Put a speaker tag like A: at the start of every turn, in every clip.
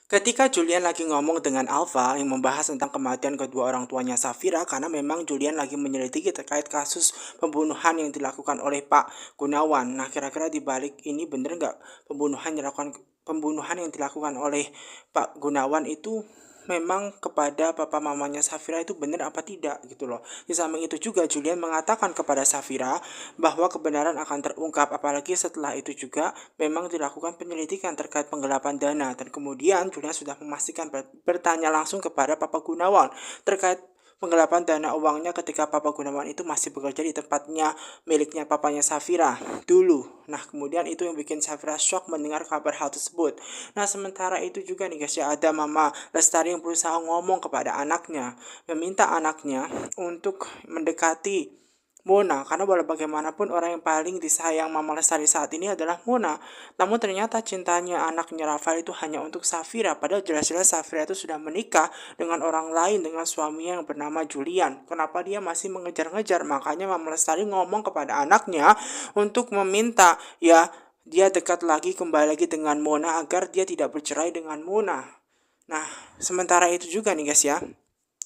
A: Ketika Julian lagi ngomong dengan Alpha yang membahas tentang kematian kedua orang tuanya Safira, karena memang Julian lagi menyelidiki terkait kasus pembunuhan yang dilakukan oleh Pak Gunawan. Nah, kira-kira di balik ini bener nggak pembunuhan yang dilakukan oleh Pak Gunawan itu memang kepada papa mamanya Safira itu benar apa tidak gitu loh. Di samping itu juga Julian mengatakan kepada Safira bahwa kebenaran akan terungkap, apalagi setelah itu juga memang dilakukan penyelidikan terkait penggelapan dana, dan kemudian Julian sudah memastikan bertanya langsung kepada Papa Gunawan terkait penggelapan dana uangnya ketika Papa Gunawan itu masih bekerja di tempatnya miliknya papanya Safira dulu. Nah, kemudian itu yang bikin Safira shock mendengar kabar hal tersebut. Nah, sementara itu juga nih guys ya, ada Mama Lestari yang berusaha ngomong kepada anaknya, meminta anaknya untuk mendekati Mona, karena walau bagaimanapun orang yang paling disayang Mama Lestari saat ini adalah Mona. Namun ternyata cintanya anaknya Rafael itu hanya untuk Safira, padahal jelas-jelas Safira itu sudah menikah dengan orang lain, dengan suaminya yang bernama Julian. Kenapa dia masih mengejar-ngejar? Makanya Mama Lestari ngomong kepada anaknya untuk meminta ya dia dekat lagi, kembali lagi dengan Mona agar dia tidak bercerai dengan Mona. Nah, sementara itu juga nih guys ya,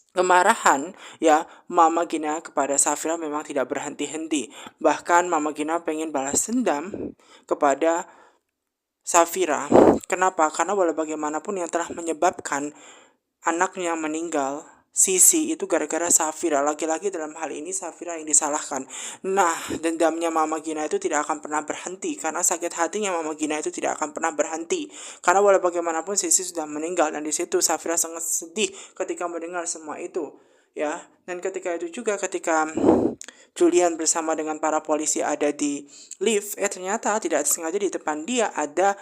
A: kemarahan ya Mama Gina kepada Safira memang tidak berhenti-henti. Bahkan Mama Gina pengen balas dendam kepada Safira. Kenapa? Karena walau bagaimanapun yang telah menyebabkan anaknya meninggal, Sisi, itu gara-gara Safira. Lagi-lagi dalam hal ini Safira yang disalahkan. Nah, dendamnya Mama Gina itu tidak akan pernah berhenti, karena sakit hatinya Mama Gina itu tidak akan pernah berhenti. Karena walau bagaimanapun Sisi sudah meninggal, dan di situ Safira sangat sedih ketika mendengar semua itu. Ya, dan ketika itu juga ketika Julian bersama dengan para polisi ada di lift, ternyata tidak sengaja di depan dia ada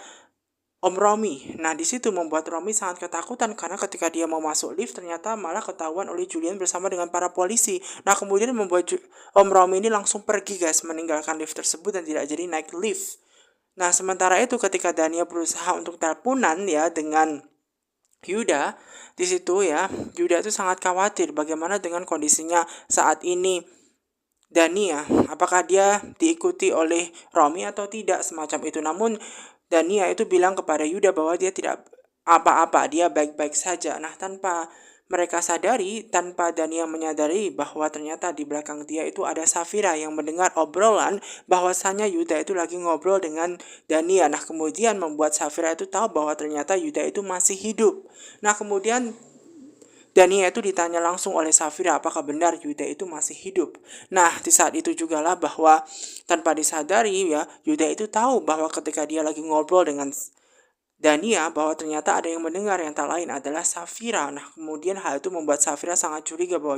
A: Om Romi. Nah, di situ membuat Romi sangat ketakutan karena ketika dia mau masuk lift ternyata malah ketahuan oleh Julian bersama dengan para polisi. Nah, kemudian membuat Om Romi ini langsung pergi guys, meninggalkan lift tersebut dan tidak jadi naik lift. Nah, sementara itu ketika Dania berusaha untuk teleponan ya dengan Yuda, di situ ya, Yuda itu sangat khawatir bagaimana dengan kondisinya saat ini Dania, apakah dia diikuti oleh Romi atau tidak, semacam itu. Namun Dania itu bilang kepada Yuda bahwa dia tidak apa-apa, dia baik-baik saja. Nah, tanpa Dania menyadari bahwa ternyata di belakang dia itu ada Safira yang mendengar obrolan bahwasanya Yuda itu lagi ngobrol dengan Dania. Nah, kemudian membuat Safira itu tahu bahwa ternyata Yuda itu masih hidup. Nah, kemudian Dania itu ditanya langsung oleh Safira apakah benar Yuda itu masih hidup. Nah, di saat itu jugalah bahwa tanpa disadari ya, Yuda itu tahu bahwa ketika dia lagi ngobrol dengan Dania bahwa ternyata ada yang mendengar, yang tak lain adalah Safira. Nah, kemudian hal itu membuat Safira sangat curiga bahwa